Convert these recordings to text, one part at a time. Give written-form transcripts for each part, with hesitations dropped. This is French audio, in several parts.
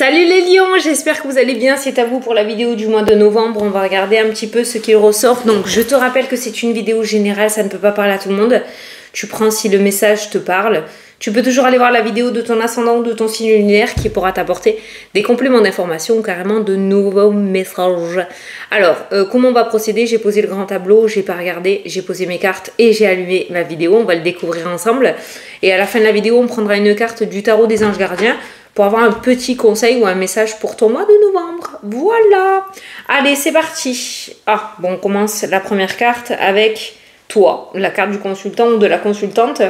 Salut les lions, j'espère que vous allez bien, c'est à vous pour la vidéo du mois de novembre. On va regarder un petit peu ce qu'il ressort. Donc je te rappelle que c'est une vidéo générale, ça ne peut pas parler à tout le monde. Tu prends si le message te parle. Tu peux toujours aller voir la vidéo de ton ascendant ou de ton signe lunaire qui pourra t'apporter des compléments d'information ou carrément de nouveaux messages. Alors, comment on va procéder? J'ai posé le grand tableau, j'ai pas regardé, j'ai posé mes cartes et j'ai allumé ma vidéo. On va le découvrir ensemble. Et à la fin de la vidéo, on prendra une carte du tarot des anges gardiens pour avoir un petit conseil ou un message pour ton mois de novembre. Voilà. Allez, c'est parti. Ah, bon, on commence la première carte avec toi, la carte du consultant ou de la consultante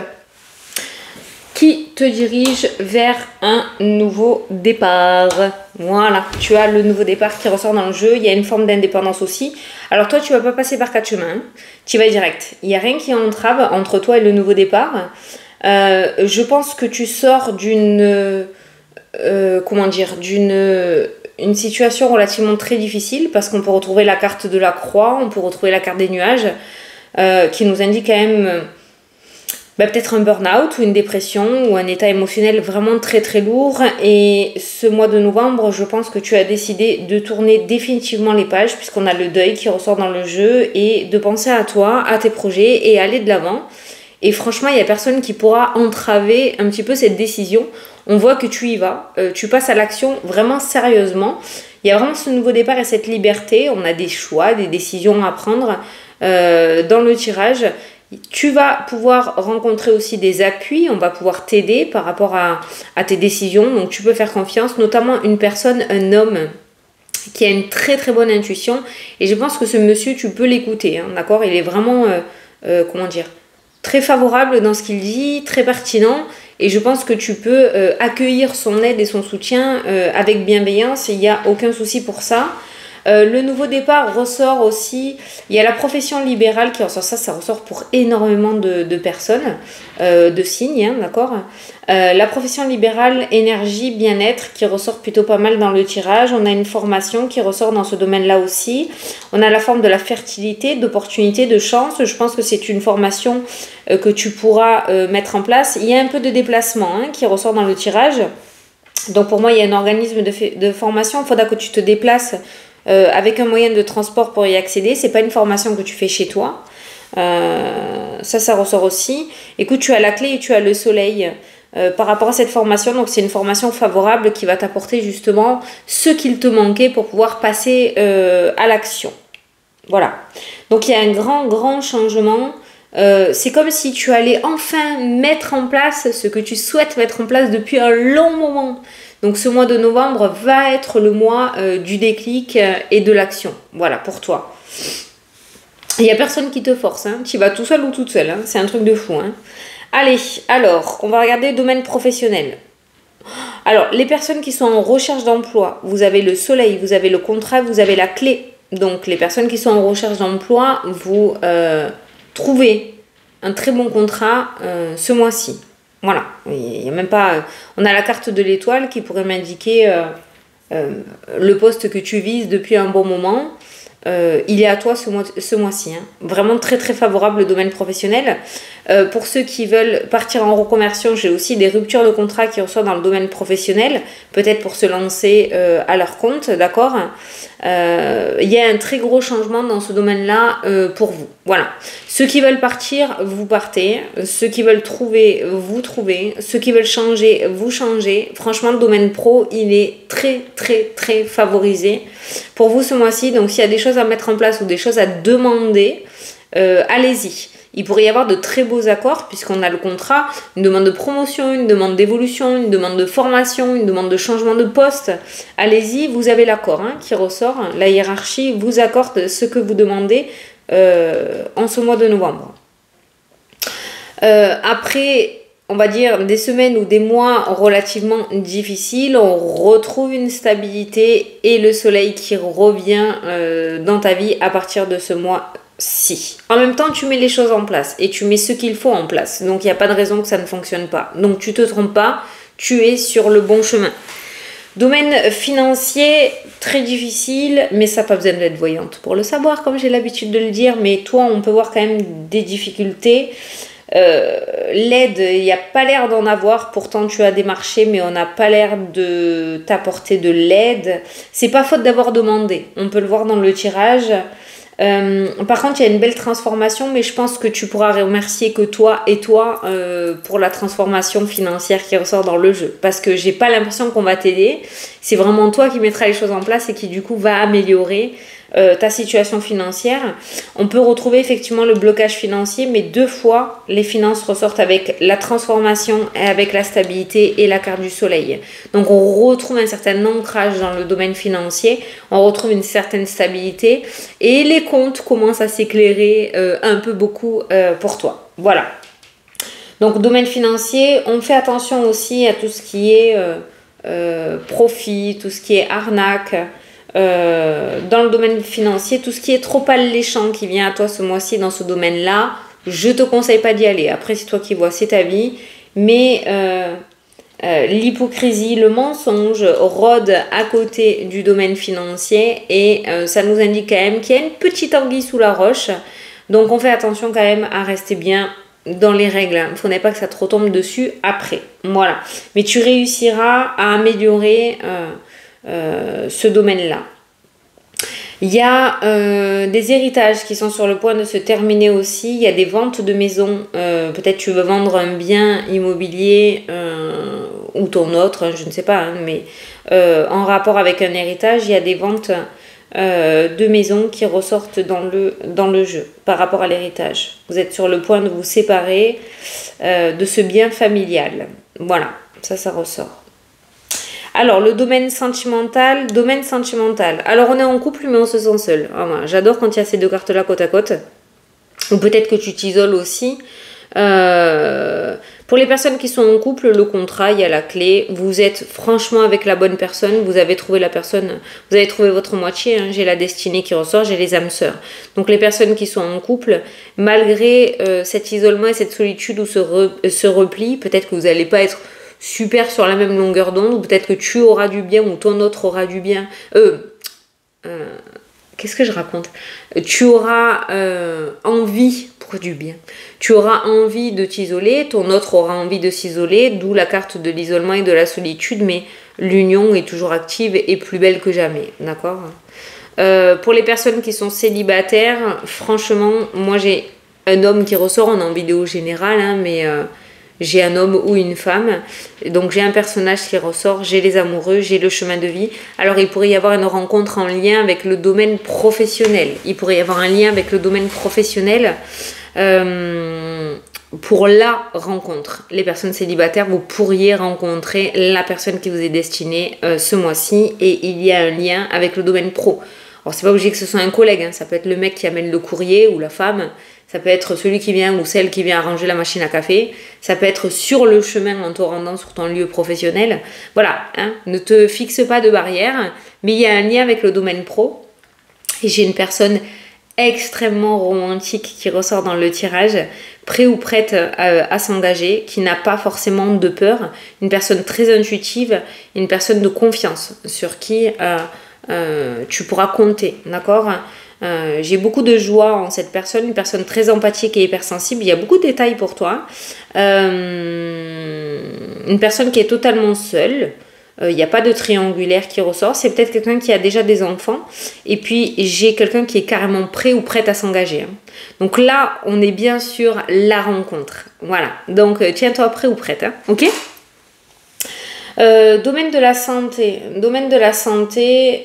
qui te dirige vers un nouveau départ. Voilà, tu as le nouveau départ qui ressort dans le jeu. Il y a une forme d'indépendance aussi. Alors toi, tu vas pas passer par quatre chemins. Tu vas direct. Il n'y a rien qui entrave entre toi et le nouveau départ. Je pense que tu sors d'une... une situation relativement très difficile parce qu'on peut retrouver la carte de la croix, on peut retrouver la carte des nuages qui nous indique quand même peut-être un burn-out ou une dépression ou un état émotionnel vraiment très très lourd. Et ce mois de novembre, je pense que tu as décidé de tourner définitivement les pages puisqu'on a le deuil qui ressort dans le jeu et de penser à toi, à tes projets et aller de l'avant. Et franchement, il n'y a personne qui pourra entraver un petit peu cette décision. On voit que tu y vas, tu passes à l'action vraiment sérieusement. Il y a vraiment ce nouveau départ et cette liberté. On a des choix, des décisions à prendre dans le tirage. Tu vas pouvoir rencontrer aussi des appuis. On va pouvoir t'aider par rapport à tes décisions. Donc tu peux faire confiance, notamment une personne, un homme qui a une très très bonne intuition. Et je pense que ce monsieur, tu peux l'écouter, hein, d'accord? Il est vraiment, très favorable dans ce qu'il dit, très pertinent. Et je pense que tu peux accueillir son aide et son soutien avec bienveillance. Il n'y a aucun souci pour ça. Le nouveau départ ressort aussi. Il y a la profession libérale qui ressort. Ça ressort pour énormément de personnes, de signes, hein, d'accord. La profession libérale, énergie, bien-être qui ressort plutôt pas mal dans le tirage. On a une formation qui ressort dans ce domaine-là aussi. On a la forme de la fertilité, d'opportunité, de chance. Je pense que c'est une formation que tu pourras mettre en place. Il y a un peu de déplacement hein, qui ressort dans le tirage. Donc pour moi, il y a un organisme de formation. Il faudra que tu te déplaces avec un moyen de transport pour y accéder. C'est pas une formation que tu fais chez toi. Ça ressort aussi. Écoute, tu as la clé et tu as le soleil par rapport à cette formation. Donc c'est une formation favorable qui va t'apporter justement ce qu'il te manquait pour pouvoir passer à l'action. Voilà. Donc il y a un grand changement. C'est comme si tu allais enfin mettre en place ce que tu souhaites mettre en place depuis un long moment. Donc ce mois de novembre va être le mois du déclic et de l'action. Voilà, pour toi. Il n'y a personne qui te force. Hein. Tu vas tout seul ou toute seule. Hein. C'est un truc de fou. Hein. Allez, alors, on va regarder le domaine professionnel. Alors, les personnes qui sont en recherche d'emploi, vous avez le soleil, vous avez le contrat, vous avez la clé. Donc, les personnes qui sont en recherche d'emploi, vous trouvez un très bon contrat ce mois-ci. Voilà, il y a même pas. On a la carte de l'étoile qui pourrait m'indiquer le poste que tu vises depuis un bon moment. Il est à toi ce mois-ci. Hein. Vraiment très très favorable le domaine professionnel. Pour ceux qui veulent partir en reconversion, j'ai aussi des ruptures de contrat qui ressortent dans le domaine professionnel. Peut-être pour se lancer à leur compte, d'accord. Il y a un très gros changement dans ce domaine-là pour vous. Voilà. Ceux qui veulent partir, vous partez. Ceux qui veulent trouver, vous trouvez. Ceux qui veulent changer, vous changez. Franchement, le domaine pro, il est très très très favorisé pour vous ce mois-ci. Donc, s'il y a des choses à mettre en place ou des choses à demander, allez-y. Il pourrait y avoir de très beaux accords puisqu'on a le contrat, une demande de promotion, une demande d'évolution, une demande de formation, une demande de changement de poste. Allez-y, vous avez l'accord hein, qui ressort. La hiérarchie vous accorde ce que vous demandez en ce mois de novembre. Après, on va dire des semaines ou des mois relativement difficiles, on retrouve une stabilité et le soleil qui revient dans ta vie à partir de ce mois-ci. En même temps, tu mets les choses en place et tu mets ce qu'il faut en place. Donc, il n'y a pas de raison que ça ne fonctionne pas. Donc, tu ne te trompes pas, tu es sur le bon chemin. Domaine financier, très difficile, mais ça n'a pas besoin d'être voyante pour le savoir, comme j'ai l'habitude de le dire. Mais toi, on peut voir quand même des difficultés. L'aide, il n'y a pas l'air d'en avoir, pourtant tu as démarché, mais on n'a pas l'air de t'apporter de l'aide. C'est pas faute d'avoir demandé, on peut le voir dans le tirage. Par contre, il y a une belle transformation, mais je pense que tu pourras remercier que toi et toi pour la transformation financière qui ressort dans le jeu. Parce que j'ai pas l'impression qu'on va t'aider. C'est vraiment toi qui mettras les choses en place et qui du coup va améliorer ta situation financière. On peut retrouver effectivement le blocage financier, mais 2 fois les finances ressortent avec la transformation et avec la stabilité et la carte du soleil. Donc on retrouve un certain ancrage dans le domaine financier, on retrouve une certaine stabilité et les comptes commencent à s'éclairer un peu beaucoup pour toi. Voilà. Donc domaine financier, on fait attention aussi à tout ce qui est profit, tout ce qui est arnaque. Dans le domaine financier, tout ce qui est trop alléchant qui vient à toi ce mois-ci dans ce domaine-là, je te conseille pas d'y aller. Après, c'est toi qui vois, c'est ta vie. Mais l'hypocrisie, le mensonge rôde à côté du domaine financier et ça nous indique quand même qu'il y a une petite anguille sous la roche. Donc, on fait attention quand même à rester bien dans les règles. Il ne faudrait pas que ça te retombe dessus après. Voilà. Mais tu réussiras à améliorer ce domaine-là. Il y a des héritages qui sont sur le point de se terminer aussi. Il y a des ventes de maisons. Peut-être tu veux vendre un bien immobilier ou ton autre, je ne sais pas. Hein, mais en rapport avec un héritage, il y a des ventes de maisons qui ressortent dans le jeu par rapport à l'héritage. Vous êtes sur le point de vous séparer de ce bien familial. Voilà, ça ressort. Alors, le domaine sentimental. Alors, on est en couple, mais on se sent seul. Ah, moi, j'adore quand il y a ces 2 cartes-là côte à côte. Ou peut-être que tu t'isoles aussi. Pour les personnes qui sont en couple, le contrat, il y a la clé. Vous êtes franchement avec la bonne personne. Vous avez trouvé la personne. Vous avez trouvé votre moitié. Hein. J'ai la destinée qui ressort. J'ai les âmes sœurs. Donc, les personnes qui sont en couple, malgré cet isolement et cette solitude ou ce repli, peut-être que vous n'allez pas être super sur la même longueur d'onde, ou peut-être que tu auras du bien ou ton autre aura du bien. Qu'est-ce que je raconte? Tu auras envie, pourquoi du bien? Tu auras envie de t'isoler, ton autre aura envie de s'isoler, d'où la carte de l'isolement et de la solitude, mais l'union est toujours active et plus belle que jamais, d'accord? Pour les personnes qui sont célibataires, franchement, moi j'ai un homme qui ressort en vidéo générale, hein, mais j'ai un homme ou une femme, donc j'ai un personnage qui ressort, j'ai les amoureux, j'ai le chemin de vie. Alors il pourrait y avoir une rencontre en lien avec le domaine professionnel. Il pourrait y avoir un lien avec le domaine professionnel pour la rencontre. Les personnes célibataires, vous pourriez rencontrer la personne qui vous est destinée ce mois-ci et il y a un lien avec le domaine pro. Alors c'est pas obligé que ce soit un collègue, hein. Ça peut être le mec qui amène le courrier ou la femme. Ça peut être celui qui vient ou celle qui vient arranger la machine à café. Ça peut être sur le chemin en te rendant sur ton lieu professionnel. Voilà, hein, ne te fixe pas de barrière. Mais il y a un lien avec le domaine pro. Et j'ai une personne extrêmement romantique qui ressort dans le tirage, prêt ou prête à s'engager, qui n'a pas forcément de peur. Une personne très intuitive, une personne de confiance sur qui tu pourras compter, d'accord ? J'ai beaucoup de joie en cette personne, une personne très empathique et hypersensible. Il y a beaucoup de détails pour toi. Une personne qui est totalement seule. Il n'y a pas de triangulaire qui ressort. C'est peut-être quelqu'un qui a déjà des enfants. Et puis, j'ai quelqu'un qui est carrément prêt ou prête à s'engager. Donc là, on est bien sur la rencontre. Voilà. Donc, tiens-toi prêt ou prête. Hein. OK ? Domaine de la santé.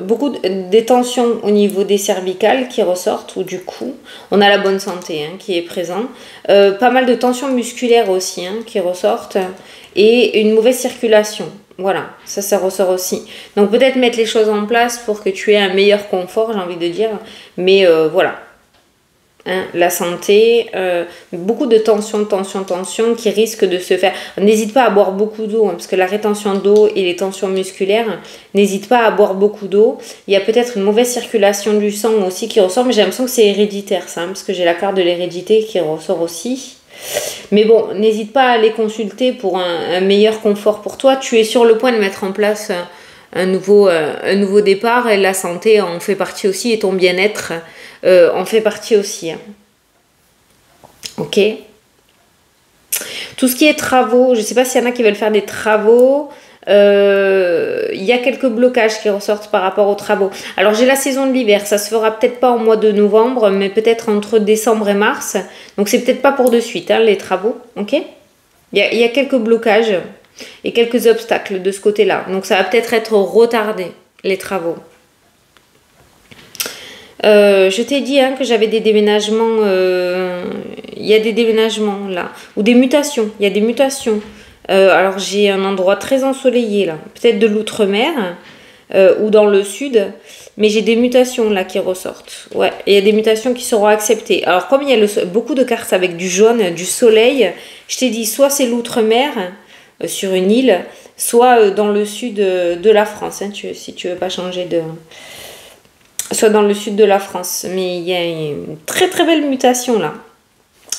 Beaucoup des tensions au niveau des cervicales qui ressortent, ou du cou. On a la bonne santé hein, qui est présent. Pas mal de tensions musculaires aussi hein, qui ressortent. Et une mauvaise circulation. Voilà, ça ressort aussi. Donc peut-être mettre les choses en place pour que tu aies un meilleur confort, j'ai envie de dire. Mais voilà. Hein, la santé, beaucoup de tension qui risquent de se faire. N'hésite pas à boire beaucoup d'eau, hein, parce que la rétention d'eau et les tensions musculaires, n'hésite pas à boire beaucoup d'eau. Il y a peut-être une mauvaise circulation du sang aussi qui ressort, mais j'ai l'impression que c'est héréditaire ça, hein, parce que j'ai la carte de l'hérédité qui ressort aussi. Mais bon, n'hésite pas à aller consulter pour un meilleur confort pour toi. Tu es sur le point de mettre en place un nouveau départ et la santé en fait partie aussi et ton bien-être en fait partie aussi. Ok. Tout ce qui est travaux, je ne sais pas s'il y en a qui veulent faire des travaux. Il y a quelques blocages qui ressortent par rapport aux travaux. Alors j'ai la saison de l'hiver, ça se fera peut-être pas au mois de novembre, mais peut-être entre décembre et mars. Donc c'est peut-être pas pour de suite, hein, les travaux. Ok. Il y a quelques blocages et quelques obstacles de ce côté-là. Donc ça va peut-être être retardé, les travaux. Je t'ai dit hein, que j'avais des déménagements. Il y a des déménagements là. Ou des mutations. Il y a des mutations. Alors j'ai un endroit très ensoleillé là. Peut-être de l'outre-mer ou dans le sud. Mais j'ai des mutations là qui ressortent. Ouais, il y a des mutations qui seront acceptées. Alors comme il y a beaucoup de cartes avec du jaune, du soleil, je t'ai dit soit c'est l'outre-mer sur une île, soit dans le sud de la France. Hein, si tu veux pas changer de... Soit dans le sud de la France. Mais il y a une très très belle mutation là.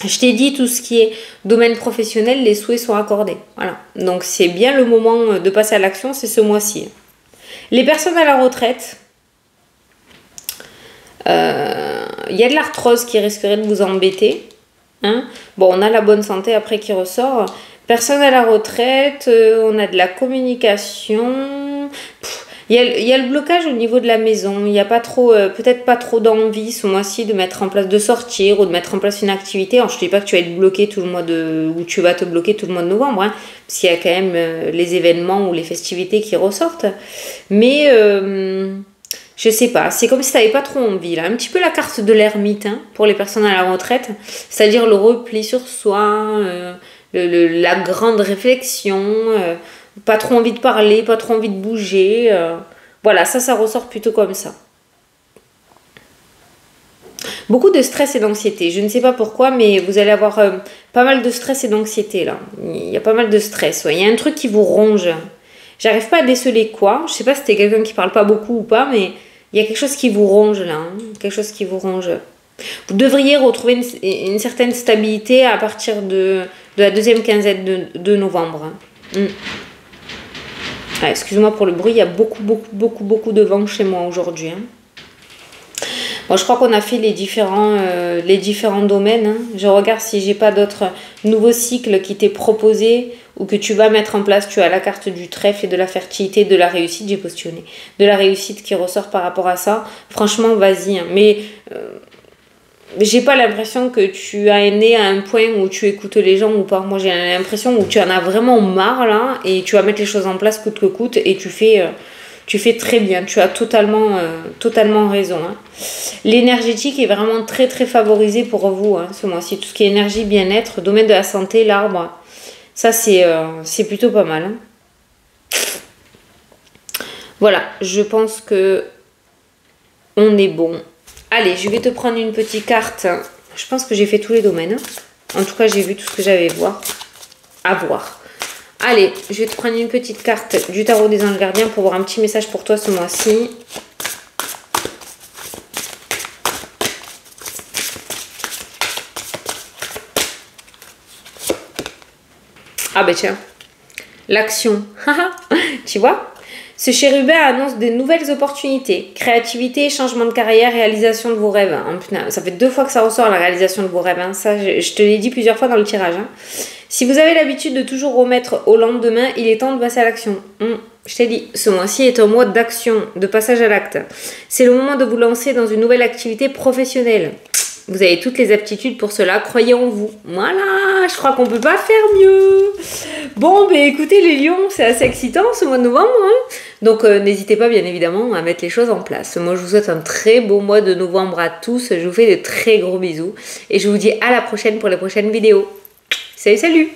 Je t'ai dit tout ce qui est domaine professionnel, les souhaits sont accordés. Voilà. Donc c'est bien le moment de passer à l'action, c'est ce mois-ci. Les personnes à la retraite, il y a de l'arthrose qui risquerait de vous embêter. Hein. Bon, on a la bonne santé après qui ressort. Personne à la retraite, on a de la communication. Il y a le blocage au niveau de la maison. Il n'y a pas trop, peut-être pas trop d'envie ce mois-ci de mettre en place, de sortir ou de mettre en place une activité. Alors je ne dis pas que tu vas être bloqué tout le mois ou tu vas te bloquer tout le mois de novembre, hein, parce qu'il y a quand même les événements ou les festivités qui ressortent. Mais je sais pas, c'est comme si tu n'avais pas trop envie là. Un petit peu la carte de l'ermite hein, pour les personnes à la retraite, c'est-à-dire le repli sur soi, la grande réflexion. Pas trop envie de parler, pas trop envie de bouger. Voilà, ça ressort plutôt comme ça. Beaucoup de stress et d'anxiété. Je ne sais pas pourquoi, mais vous allez avoir pas mal de stress et d'anxiété là. Il y a pas mal de stress. Ouais. Il y a un truc qui vous ronge. J'arrive pas à déceler quoi. Je sais pas si c'était quelqu'un qui parle pas beaucoup ou pas, mais il y a quelque chose qui vous ronge là. Hein. Quelque chose qui vous ronge. Vous devriez retrouver une certaine stabilité à partir de la deuxième quinzaine de novembre. Ah, excuse-moi pour le bruit, il y a beaucoup de vent chez moi aujourd'hui. Hein. Bon, je crois qu'on a fait les différents domaines. Hein. Je regarde si j'ai pas d'autres nouveaux cycles qui t'est proposé ou que tu vas mettre en place. Tu as la carte du trèfle et de la fertilité, de la réussite, j'ai positionné. De la réussite qui ressort par rapport à ça. Franchement, vas-y. Hein. Mais j'ai pas l'impression que tu as né à un point où tu écoutes les gens ou pas. Moi, j'ai l'impression où tu en as vraiment marre là et tu vas mettre les choses en place coûte que coûte et tu fais très bien. Tu as totalement raison. Hein. L'énergétique est vraiment très favorisée pour vous hein, ce mois-ci. Tout ce qui est énergie, bien-être, domaine de la santé, l'arbre, ça c'est plutôt pas mal. Hein. Voilà, je pense que on est bon. Allez, je vais te prendre une petite carte. Je pense que j'ai fait tous les domaines. En tout cas, j'ai vu tout ce que j'avais à voir. Allez, je vais te prendre une petite carte du tarot des anges gardiens pour voir un petit message pour toi ce mois-ci. Ah ben tiens, l'action. Tu vois ? Ce chérubin annonce des nouvelles opportunités, créativité, changement de carrière, réalisation de vos rêves. Hein, putain, ça fait 2 fois que ça ressort la réalisation de vos rêves. Hein. Ça, je te l'ai dit plusieurs fois dans le tirage. Hein. Si vous avez l'habitude de toujours remettre au lendemain, il est temps de passer à l'action. Je t'ai dit, ce mois-ci est un mois d'action, de passage à l'acte. C'est le moment de vous lancer dans une nouvelle activité professionnelle. Vous avez toutes les aptitudes pour cela, croyez en vous. Voilà, je crois qu'on peut pas faire mieux. Bon, ben écoutez les lions, c'est assez excitant ce mois de novembre. Hein. Donc n'hésitez pas bien évidemment à mettre les choses en place. Moi je vous souhaite un très beau mois de novembre à tous. Je vous fais de très gros bisous. Et je vous dis à la prochaine pour les prochaines vidéos. Salut, salut!